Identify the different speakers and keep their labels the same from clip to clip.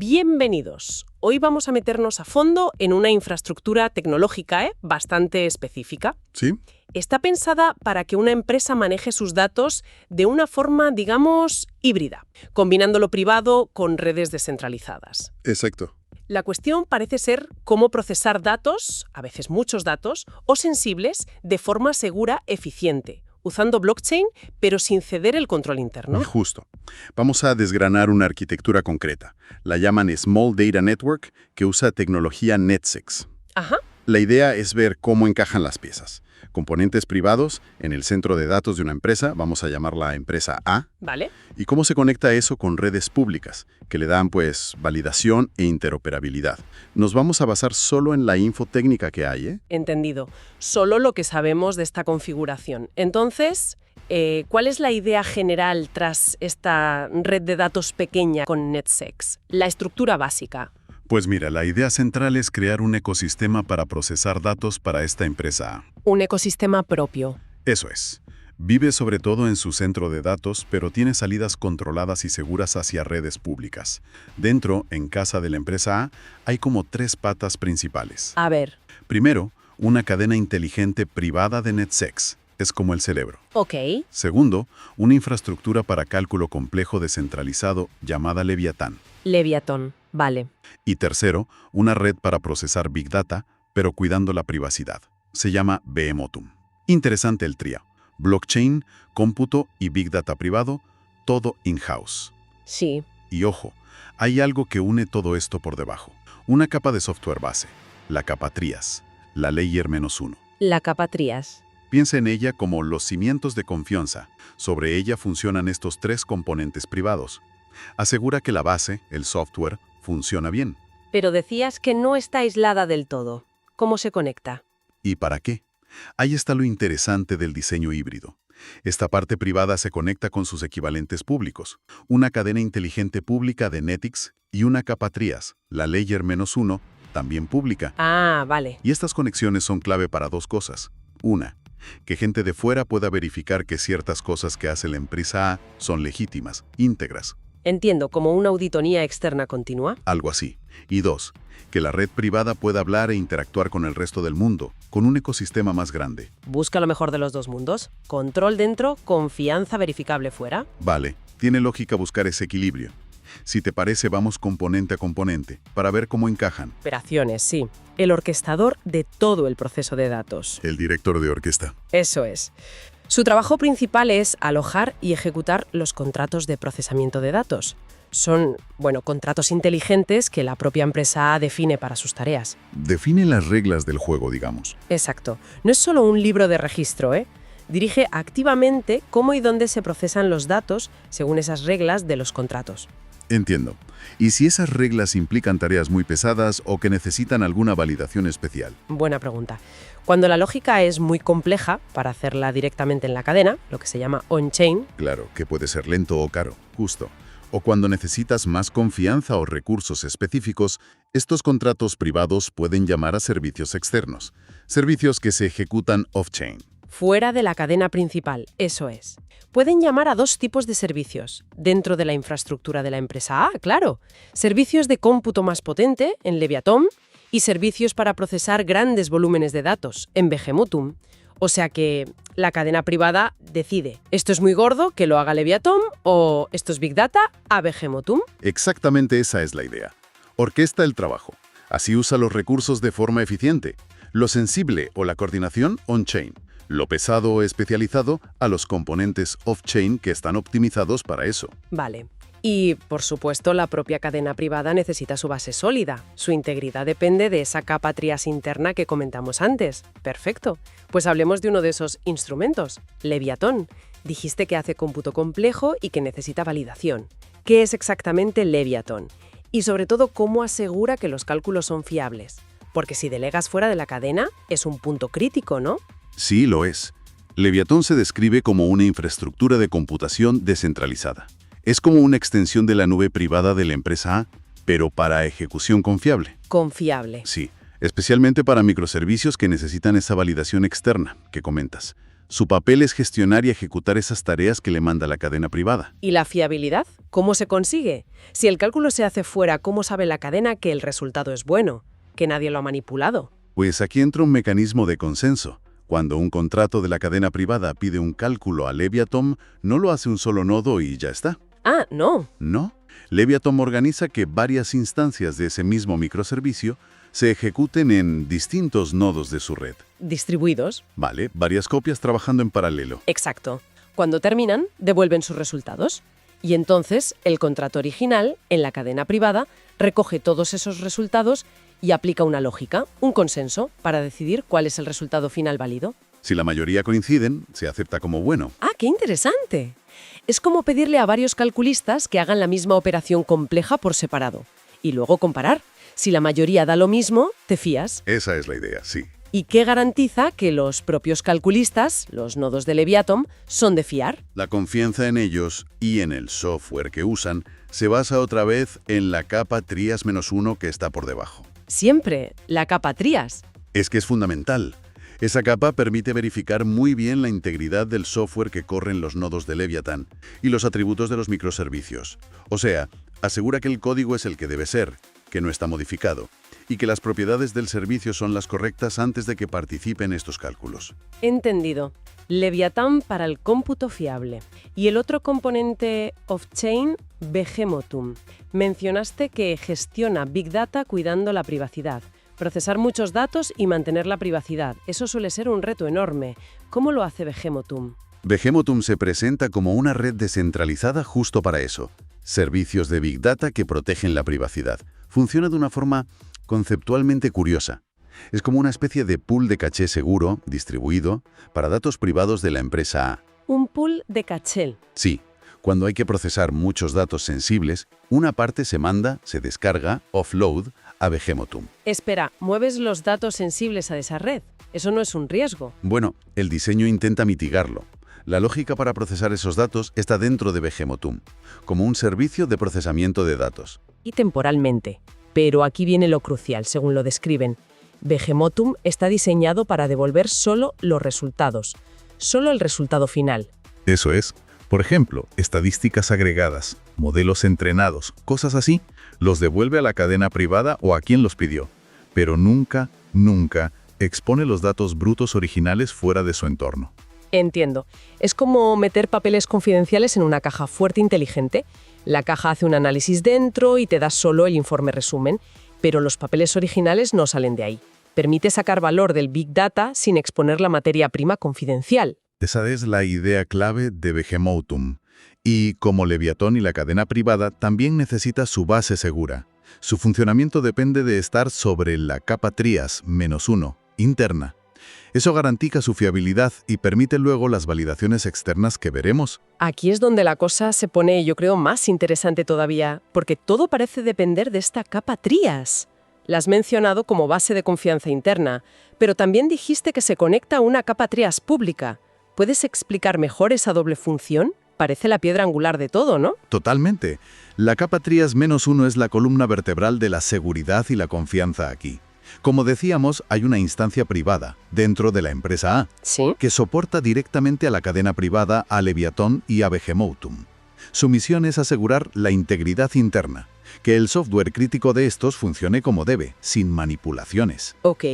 Speaker 1: Bienvenidos. Hoy vamos a meternos a fondo en una infraestructura tecnológica, bastante específica.
Speaker 2: ¿Sí?
Speaker 1: Está pensada para que una empresa maneje sus datos de una forma, digamos, híbrida, combinando lo privado con redes descentralizadas.
Speaker 2: Exacto.
Speaker 1: La cuestión parece ser cómo procesar datos, a veces muchos datos, o sensibles, de forma segura, eficiente, usando blockchain, pero sin ceder el control interno.
Speaker 2: Justo. Vamos a desgranar una arquitectura concreta. La llaman Small Data Network, que usa tecnología NetSec.
Speaker 1: Ajá.
Speaker 2: La idea es ver cómo encajan las piezas. Componentes privados en el centro de datos de una empresa, vamos a llamarla empresa A,
Speaker 1: ¿Vale?
Speaker 2: y cómo se conecta eso con redes públicas, que le dan, pues, validación e interoperabilidad. Nos vamos a basar solo en la info técnica que hay, ¿eh?
Speaker 1: Entendido. Solo lo que sabemos de esta configuración. Entonces, ¿cuál es la idea general tras esta red de datos pequeña con NetSec? La estructura básica.
Speaker 3: Pues mira, la idea central es crear un ecosistema para procesar datos para esta empresa A.
Speaker 1: Un ecosistema propio.
Speaker 3: Eso es. Vive sobre todo en su centro de datos, pero tiene salidas controladas y seguras hacia redes públicas. Dentro, en casa de la empresa A, hay como 3 patas principales.
Speaker 1: A ver.
Speaker 3: Primero, una cadena inteligente privada de NetSec. Es como el cerebro.
Speaker 1: Ok.
Speaker 3: Segundo, una infraestructura para cálculo complejo descentralizado llamada Leviatán.
Speaker 1: Leviatán. Vale.
Speaker 3: Y tercero, una red para procesar Big Data, pero cuidando la privacidad. Se llama Behemothum. Interesante el trío. Blockchain, cómputo y Big Data privado, todo in-house.
Speaker 1: Sí.
Speaker 3: Y ojo, hay algo que une todo esto por debajo. Una capa de software base, la capa Trias, la Layer -1.
Speaker 1: La capa Trias.
Speaker 3: Piensa en ella como los cimientos de confianza. Sobre ella funcionan estos 3 componentes privados. Asegura que la base, el software, funciona bien.
Speaker 1: Pero decías que no está aislada del todo. ¿Cómo se conecta?
Speaker 3: ¿Y para qué? Ahí está lo interesante del diseño híbrido. Esta parte privada se conecta con sus equivalentes públicos. Una cadena inteligente pública de NetX y una capa Trias, la Layer -1, también pública.
Speaker 1: Ah, vale.
Speaker 3: Y estas conexiones son clave para 2 cosas. Una, que gente de fuera pueda verificar que ciertas cosas que hace la empresa A son legítimas, íntegras.
Speaker 1: Entiendo, como una auditoría externa continua.
Speaker 3: Algo así. Y 2, que la red privada pueda hablar e interactuar con el resto del mundo, con un ecosistema más grande.
Speaker 1: Busca lo mejor de los 2 mundos. Control dentro, confianza verificable fuera.
Speaker 3: Vale, tiene lógica buscar ese equilibrio. Si te parece, vamos componente a componente, para ver cómo encajan.
Speaker 1: Operaciones, sí. El orquestador de todo el proceso de datos.
Speaker 3: El director de orquesta.
Speaker 1: Eso es. Su trabajo principal es alojar y ejecutar los contratos de procesamiento de datos. Son, contratos inteligentes que la propia empresa A define para sus tareas.
Speaker 3: Define las reglas del juego, digamos.
Speaker 1: Exacto. No es solo un libro de registro, Dirige activamente cómo y dónde se procesan los datos según esas reglas de los contratos.
Speaker 3: Entiendo. ¿Y si esas reglas implican tareas muy pesadas o que necesitan alguna validación especial?
Speaker 1: Buena pregunta. Cuando la lógica es muy compleja para hacerla directamente en la cadena, lo que se llama on-chain.
Speaker 3: Claro, que puede ser lento o caro, justo. O cuando necesitas más confianza o recursos específicos, estos contratos privados pueden llamar a servicios externos, servicios que se ejecutan off-chain.
Speaker 1: Fuera de la cadena principal, eso es. Pueden llamar a 2 tipos de servicios, dentro de la infraestructura de la empresa A, claro. Servicios de cómputo más potente, en Leviatán, y servicios para procesar grandes volúmenes de datos, en Behemothum. O sea que la cadena privada decide, esto es muy gordo, que lo haga Leviatán, o esto es Big Data, a Behemothum.
Speaker 3: Exactamente esa es la idea. Orquesta el trabajo. Así usa los recursos de forma eficiente. Lo sensible o la coordinación on-chain. Lo pesado o especializado a los componentes off-chain que están optimizados para eso.
Speaker 1: Vale. Y, por supuesto, la propia cadena privada necesita su base sólida. Su integridad depende de esa capa Trias interna que comentamos antes. Perfecto. Pues hablemos de uno de esos instrumentos, Leviatán. Dijiste que hace cómputo complejo y que necesita validación. ¿Qué es exactamente Leviatán? Y, sobre todo, ¿cómo asegura que los cálculos son fiables? Porque si delegas fuera de la cadena, es un punto crítico, ¿no?
Speaker 3: Sí, lo es. Leviatán se describe como una infraestructura de computación descentralizada. Es como una extensión de la nube privada de la empresa A, pero para ejecución confiable.
Speaker 1: Confiable.
Speaker 3: Sí, especialmente para microservicios que necesitan esa validación externa que comentas.
Speaker 2: Su papel es gestionar y ejecutar esas tareas que le manda la cadena privada.
Speaker 1: ¿Y la fiabilidad? ¿Cómo se consigue? Si el cálculo se hace fuera, ¿cómo sabe la cadena que el resultado es bueno? Que nadie lo ha manipulado.
Speaker 2: Pues aquí entra un mecanismo de consenso. Cuando un contrato de la cadena privada pide un cálculo a Leviathan, no lo hace un solo nodo y ya está.
Speaker 1: Ah, no.
Speaker 2: No. Leviathan organiza que varias instancias de ese mismo microservicio se ejecuten en distintos nodos de su red.
Speaker 1: Distribuidos.
Speaker 2: Vale, varias copias trabajando en paralelo.
Speaker 1: Exacto. Cuando terminan, devuelven sus resultados. Y entonces, el contrato original, en la cadena privada, recoge todos esos resultados y aplica una lógica, un consenso, para decidir cuál es el resultado final válido.
Speaker 2: Si la mayoría coinciden, se acepta como bueno.
Speaker 1: ¡Ah, qué interesante! Es como pedirle a varios calculistas que hagan la misma operación compleja por separado. Y luego comparar. Si la mayoría da lo mismo, te fías.
Speaker 2: Esa es la idea, sí.
Speaker 1: ¿Y qué garantiza que los propios calculistas, los nodos de Leviathan, son de fiar?
Speaker 2: La confianza en ellos y en el software que usan se basa otra vez en la capa Trias-1 que está por debajo.
Speaker 1: Siempre, la capa Trias.
Speaker 2: Es que es fundamental. Esa capa permite verificar muy bien la integridad del software que corren los nodos de Leviathan y los atributos de los microservicios. O sea, asegura que el código es el que debe ser, que no está modificado, y que las propiedades del servicio son las correctas antes de que participe en estos cálculos.
Speaker 1: Entendido. Leviathan para el cómputo fiable. Y el otro componente off-chain, Behemothum. Mencionaste que gestiona Big Data cuidando la privacidad. Procesar muchos datos y mantener la privacidad. Eso suele ser un reto enorme. ¿Cómo lo hace Behemothum?
Speaker 2: Behemothum se presenta como una red descentralizada justo para eso. Servicios de Big Data que protegen la privacidad. Funciona de una forma conceptualmente curiosa. Es como una especie de pool de caché seguro, distribuido, para datos privados de la empresa A.
Speaker 1: Un pool de caché.
Speaker 2: Sí, cuando hay que procesar muchos datos sensibles, una parte se manda, se descarga, offload, a Behemothum.
Speaker 1: Espera, ¿mueves los datos sensibles a esa red? Eso no es un riesgo.
Speaker 2: Bueno, el diseño intenta mitigarlo. La lógica para procesar esos datos está dentro de Behemothum, como un servicio de procesamiento de datos.
Speaker 1: Y temporalmente. Pero aquí viene lo crucial, según lo describen. Behemothum está diseñado para devolver solo los resultados, solo el resultado final.
Speaker 3: Eso es. Por ejemplo, estadísticas agregadas, modelos entrenados, cosas así, los devuelve a la cadena privada o a quien los pidió. Pero nunca expone los datos brutos originales fuera de su entorno.
Speaker 1: Entiendo. Es como meter papeles confidenciales en una caja fuerte inteligente. La caja hace un análisis dentro y te da solo el informe resumen, pero los papeles originales no salen de ahí. Permite sacar valor del Big Data sin exponer la materia prima confidencial.
Speaker 3: Esa es la idea clave de Behemothum. Y como Leviathan y la cadena privada, también necesita su base segura. Su funcionamiento depende de estar sobre la capa Trias-1, interna. Eso garantiza su fiabilidad y permite luego las validaciones externas que veremos.
Speaker 1: Aquí es donde la cosa se pone, yo creo, más interesante todavía, porque todo parece depender de esta capa Trias. La has mencionado como base de confianza interna, pero también dijiste que se conecta a una capa Trias pública. ¿Puedes explicar mejor esa doble función? Parece la piedra angular de todo, ¿no?
Speaker 3: Totalmente. La capa Trias-1 es la columna vertebral de la seguridad y la confianza aquí. Como decíamos, hay una instancia privada, dentro de la empresa A,
Speaker 1: Sí.
Speaker 3: que soporta directamente a la cadena privada, a Leviathan y a Behemothum. Su misión es asegurar la integridad interna, que el software crítico de estos funcione como debe, sin manipulaciones.
Speaker 1: Ok,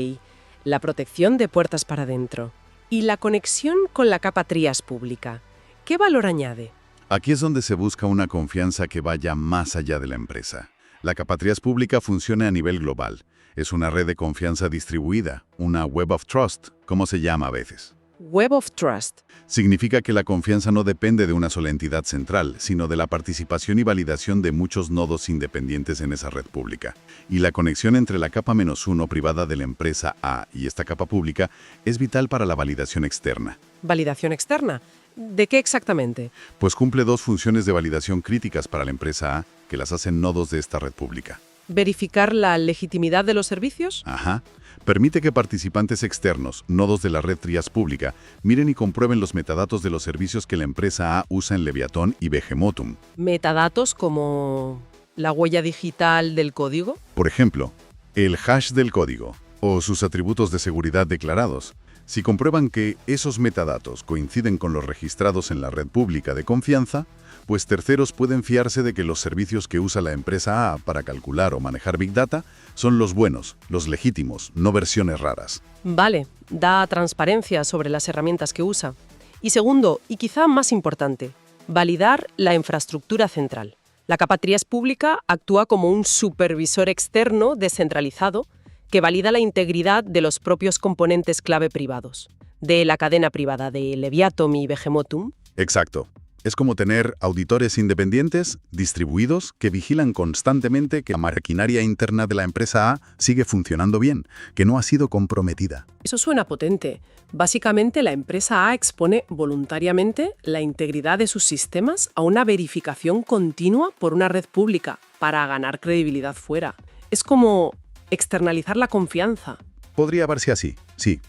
Speaker 1: la protección de puertas para adentro. ¿Y la conexión con la capa Trias pública? ¿Qué valor añade?
Speaker 2: Aquí es donde se busca una confianza que vaya más allá de la empresa. La capa Trias pública funciona a nivel global. Es una red de confianza distribuida, una Web of Trust, como se llama a veces.
Speaker 1: Web of Trust.
Speaker 2: Significa que la confianza no depende de una sola entidad central, sino de la participación y validación de muchos nodos independientes en esa red pública. Y la conexión entre la capa -1 privada de la empresa A y esta capa pública es vital para la validación externa.
Speaker 1: ¿Validación externa? ¿De qué exactamente?
Speaker 2: Pues cumple dos funciones de validación críticas para la empresa A, que las hacen nodos de esta red pública.
Speaker 1: ¿Verificar la legitimidad de los servicios?
Speaker 2: Ajá. Permite que participantes externos, nodos de la red Trias pública, miren y comprueben los metadatos de los servicios que la empresa A usa en Leviathan y Behemothum.
Speaker 1: ¿Metadatos como la huella digital del código?
Speaker 2: Por ejemplo, el hash del código o sus atributos de seguridad declarados.
Speaker 3: Si comprueban que esos metadatos coinciden con los registrados en la red pública de confianza, pues terceros pueden fiarse de que los servicios que usa la empresa A para calcular o manejar Big Data son los buenos, los legítimos, no versiones raras.
Speaker 1: Vale, da transparencia sobre las herramientas que usa. Y segundo, y quizá más importante, validar la infraestructura central. La capa TRIAS pública actúa como un supervisor externo descentralizado que valida la integridad de los propios componentes clave privados, de la cadena privada de Leviatom y Behemothum.
Speaker 3: Exacto. Es como tener auditores independientes, distribuidos, que vigilan constantemente que la maquinaria interna de la empresa A sigue funcionando bien, que no ha sido comprometida.
Speaker 1: Eso suena potente. Básicamente, la empresa A expone voluntariamente la integridad de sus sistemas a una verificación continua por una red pública para ganar credibilidad fuera. Es como externalizar la confianza.
Speaker 3: Podría verse así, sí.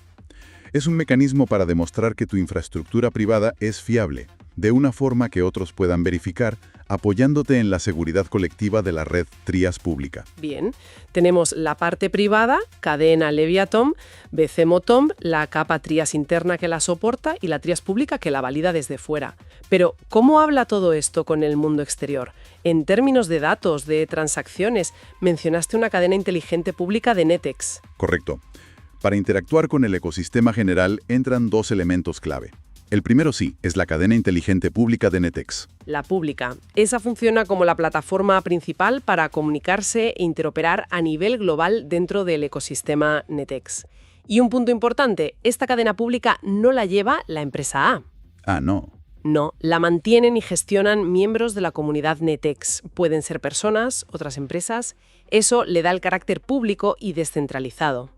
Speaker 3: Es un mecanismo para demostrar que tu infraestructura privada es fiable, de una forma que otros puedan verificar, apoyándote en la seguridad colectiva de la red TRIAS pública.
Speaker 1: Bien, tenemos la parte privada, cadena Leviatom, Behemothum, la capa TRIAS interna que la soporta y la TRIAS pública que la valida desde fuera. Pero, ¿cómo habla todo esto con el mundo exterior? En términos de datos, de transacciones, mencionaste una cadena inteligente pública de Netex.
Speaker 3: Correcto. Para interactuar con el ecosistema general entran dos elementos clave. El primero sí, es la cadena inteligente pública de Netex.
Speaker 1: La pública. Esa funciona como la plataforma principal para comunicarse e interoperar a nivel global dentro del ecosistema Netex. Y un punto importante, esta cadena pública no la lleva la empresa A.
Speaker 3: Ah, no.
Speaker 1: No, la mantienen y gestionan miembros de la comunidad Netex. Pueden ser personas, otras empresas. Eso le da el carácter público y descentralizado.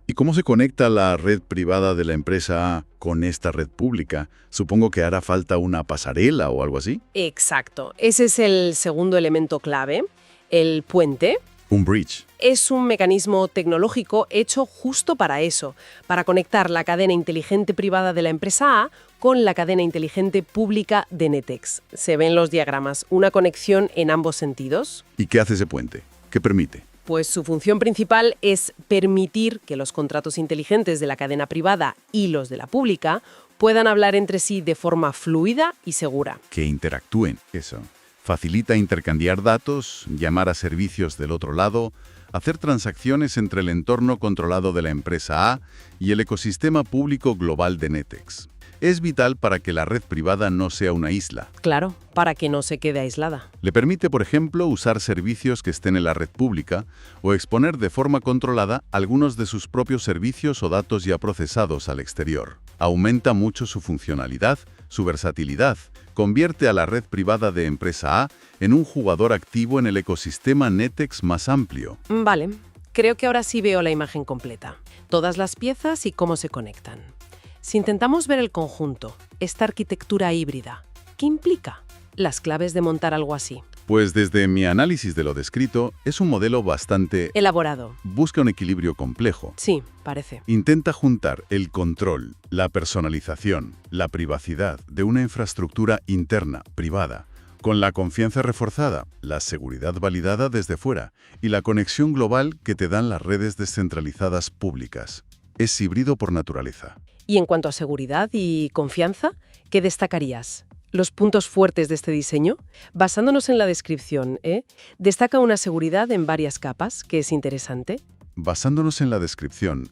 Speaker 3: ¿Y cómo se conecta la red privada de la empresa A con esta red pública? Supongo que hará falta una pasarela o algo así.
Speaker 1: Exacto. Ese es el segundo elemento clave. El puente.
Speaker 3: Un bridge.
Speaker 1: Es un mecanismo tecnológico hecho justo para eso, para conectar la cadena inteligente privada de la empresa A con la cadena inteligente pública de Netex. Se ven los diagramas, una conexión en ambos sentidos.
Speaker 3: ¿Y qué hace ese puente? ¿Qué permite?
Speaker 1: Pues su función principal es permitir que los contratos inteligentes de la cadena privada y los de la pública puedan hablar entre sí de forma fluida y segura.
Speaker 3: Que interactúen. Eso. Facilita intercambiar datos, llamar a servicios del otro lado, hacer transacciones entre el entorno controlado de la empresa A y el ecosistema público global de Netex. Es vital para que la red privada no sea una isla.
Speaker 1: Claro, para que no se quede aislada.
Speaker 3: Le permite, por ejemplo, usar servicios que estén en la red pública o exponer de forma controlada algunos de sus propios servicios o datos ya procesados al exterior. Aumenta mucho su funcionalidad, su versatilidad, convierte a la red privada de empresa A en un jugador activo en el ecosistema Netex más amplio.
Speaker 1: Vale, creo que ahora sí veo la imagen completa. Todas las piezas y cómo se conectan. Si intentamos ver el conjunto, esta arquitectura híbrida, ¿qué implica? Las claves de montar algo así.
Speaker 3: Pues desde mi análisis de lo descrito, es un modelo bastante
Speaker 1: Elaborado.
Speaker 3: Busca un equilibrio complejo.
Speaker 1: Sí, parece.
Speaker 3: Intenta juntar el control, la personalización, la privacidad de una infraestructura interna, privada, con la confianza reforzada, la seguridad validada desde fuera y la conexión global que te dan las redes descentralizadas públicas. Es híbrido por naturaleza.
Speaker 1: Y en cuanto a seguridad y confianza, ¿qué destacarías? Los puntos fuertes de este diseño, basándonos en la descripción, destaca una seguridad en varias capas, que es interesante.
Speaker 3: Basándonos en la descripción,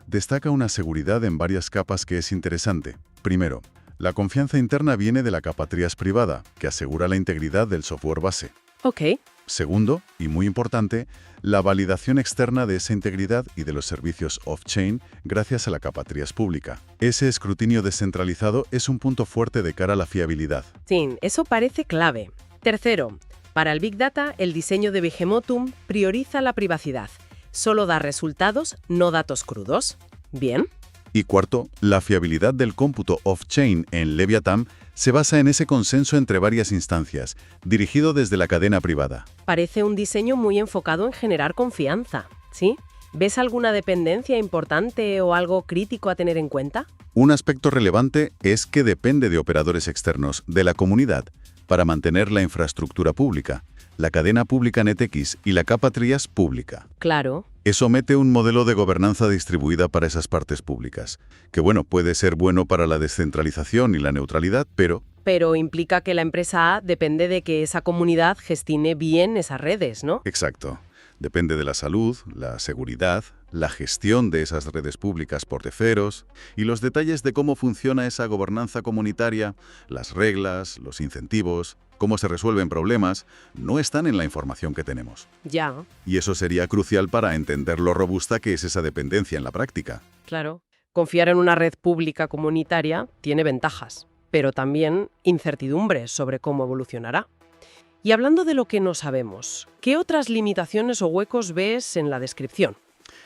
Speaker 3: destaca una seguridad en varias capas que es interesante. Primero, la confianza interna viene de la capa TRIAS privada, que asegura la integridad del software base.
Speaker 1: Ok.
Speaker 3: Segundo, y muy importante, la validación externa de esa integridad y de los servicios off-chain gracias a la capa TRIAS pública. Ese escrutinio descentralizado es un punto fuerte de cara a la fiabilidad.
Speaker 1: Sí, eso parece clave. Tercero, para el Big Data, el diseño de Behemothum prioriza la privacidad. Solo da resultados, no datos crudos. Bien.
Speaker 3: Y cuarto, la fiabilidad del cómputo off-chain en Leviatom se basa en ese consenso entre varias instancias, dirigido desde la cadena privada.
Speaker 1: Parece un diseño muy enfocado en generar confianza, ¿sí? ¿Ves alguna dependencia importante o algo crítico a tener en cuenta?
Speaker 3: Un aspecto relevante es que depende de operadores externos, de la comunidad,
Speaker 2: para mantener la infraestructura pública, la cadena pública NetX y la capa Trias pública.
Speaker 1: Claro.
Speaker 2: Eso mete un modelo de gobernanza distribuida para esas partes públicas, que puede ser bueno para la descentralización y la neutralidad, pero
Speaker 1: Pero implica que la empresa A depende de que esa comunidad gestione bien esas redes, ¿no?
Speaker 2: exacto. Depende de la salud, la seguridad, la gestión de esas redes públicas por terceros y los detalles de cómo funciona esa gobernanza comunitaria, las reglas, los incentivos, cómo se resuelven problemas, no están en la información que tenemos.
Speaker 1: Ya,
Speaker 2: Y eso sería crucial para entender lo robusta que es esa dependencia en la práctica.
Speaker 1: claro. Confiar en una red pública comunitaria tiene ventajas, pero también incertidumbres sobre cómo evolucionará. Y hablando de lo que no sabemos, ¿qué otras limitaciones o huecos ves en la descripción?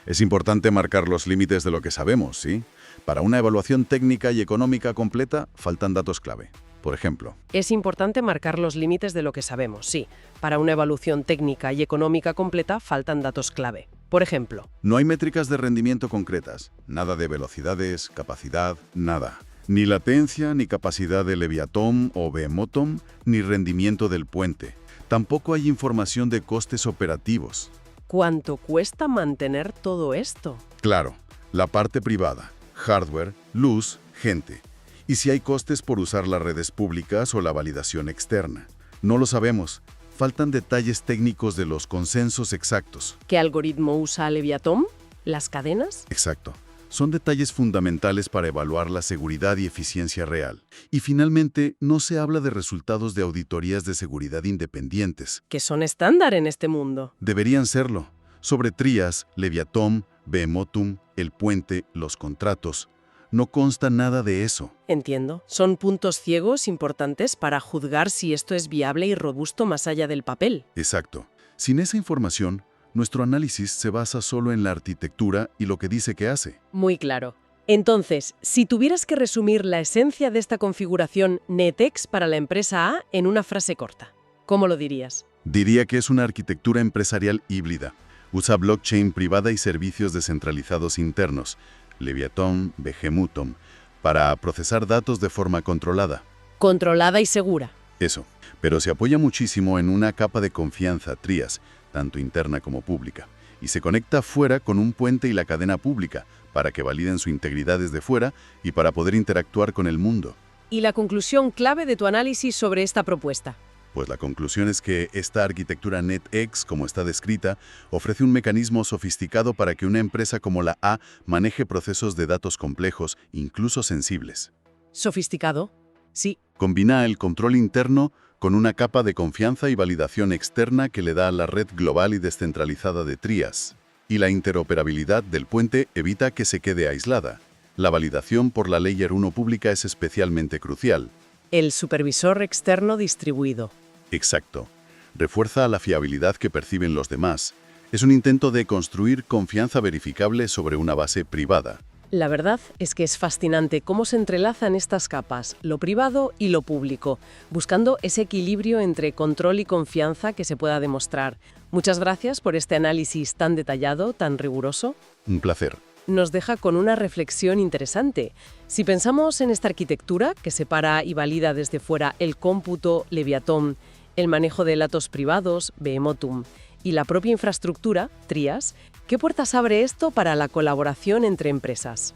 Speaker 2: Es importante marcar los límites de lo que sabemos, ¿sí? Para una evaluación técnica y económica completa, faltan datos clave. Por ejemplo,
Speaker 1: Es importante marcar los límites de lo que sabemos, sí. Para una evaluación técnica y económica completa faltan datos clave. Por ejemplo,
Speaker 2: no hay métricas de rendimiento concretas, nada de velocidades, capacidad, nada. Ni latencia, ni capacidad de Leviatón o Behemothom, ni rendimiento del puente. Tampoco hay información de costes operativos.
Speaker 1: ¿cuánto cuesta mantener todo esto?
Speaker 2: Claro, la parte privada, hardware, luz, gente. Y si hay costes por usar las redes públicas o la validación externa. No lo sabemos. Faltan detalles técnicos de los consensos exactos.
Speaker 1: ¿Qué algoritmo usa Leviatón? ¿Las cadenas?
Speaker 2: Exacto. Son detalles fundamentales para evaluar la seguridad y eficiencia real. Y finalmente, no se habla de resultados de auditorías de seguridad independientes.
Speaker 1: Que son estándar en este mundo.
Speaker 2: Deberían serlo. Sobre Trias, Leviatón, Behemothom, el puente, los contratos. No consta nada de eso.
Speaker 1: Entiendo. Son puntos ciegos importantes para juzgar si esto es viable y robusto más allá del papel.
Speaker 2: Exacto. Sin esa información, nuestro análisis se basa solo en la arquitectura y lo que dice que hace.
Speaker 1: Muy claro. Entonces, si tuvieras que resumir la esencia de esta configuración NetX para la empresa A en una frase corta, ¿cómo lo dirías?
Speaker 2: Diría que es una arquitectura empresarial híbrida. Usa blockchain privada y servicios descentralizados internos, Leviatón, Behemothom, para procesar datos de forma controlada.
Speaker 1: Controlada y segura.
Speaker 2: Eso. Pero se apoya muchísimo en una capa de confianza, Trias, tanto interna como pública, y se conecta fuera con un puente y la cadena pública, para que validen su integridad desde fuera y para poder interactuar con el mundo.
Speaker 1: ¿Y la conclusión clave de tu análisis sobre esta propuesta?
Speaker 2: Pues la conclusión es que esta arquitectura NetX, como está descrita, ofrece un mecanismo sofisticado para que una empresa como la A maneje procesos de datos complejos, incluso sensibles.
Speaker 1: ¿Sofisticado? Sí.
Speaker 2: Combina el control interno con una capa de confianza y validación externa que le da a la red global y descentralizada de Trias. Y la interoperabilidad del puente evita que se quede aislada. La validación por la Layer 1 pública es especialmente crucial.
Speaker 1: El supervisor externo distribuido.
Speaker 2: Exacto. Refuerza la fiabilidad que perciben los demás. Es un intento de construir confianza verificable sobre una base privada.
Speaker 1: La verdad es que es fascinante cómo se entrelazan estas capas, lo privado y lo público, buscando ese equilibrio entre control y confianza que se pueda demostrar. Muchas gracias por este análisis tan detallado, tan riguroso.
Speaker 2: Un placer.
Speaker 1: Nos deja con una reflexión interesante. Si pensamos en esta arquitectura que separa y valida desde fuera el cómputo, Leviatón, el manejo de datos privados, Behemothom, y la propia infraestructura, Trias, ¿qué puertas abre esto para la colaboración entre empresas?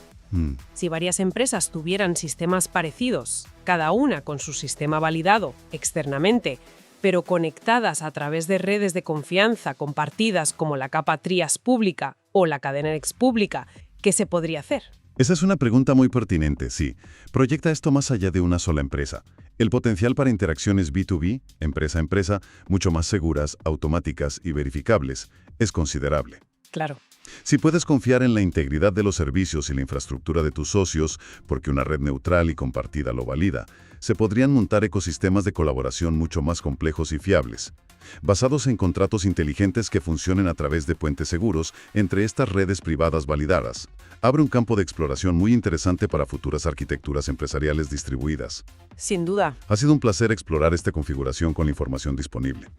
Speaker 1: Si varias empresas tuvieran sistemas parecidos, cada una con su sistema validado externamente, pero conectadas a través de redes de confianza compartidas como la capa Trias pública o la cadena NetX pública, ¿qué se podría hacer?
Speaker 3: Esa es una pregunta muy pertinente, sí. Proyecta esto más allá de una sola empresa. El potencial para interacciones B2B, empresa a empresa, mucho más seguras, automáticas y verificables, es considerable.
Speaker 1: Claro.
Speaker 3: Si puedes confiar en la integridad de los servicios y la infraestructura de tus socios, porque una red neutral y compartida lo valida, se podrían montar ecosistemas de colaboración mucho más complejos y fiables, basados en contratos inteligentes que funcionen a través de puentes seguros entre estas redes privadas validadas. Abre un campo de exploración muy interesante para futuras arquitecturas empresariales distribuidas.
Speaker 1: Sin duda.
Speaker 3: Ha sido un placer explorar esta configuración con la información disponible.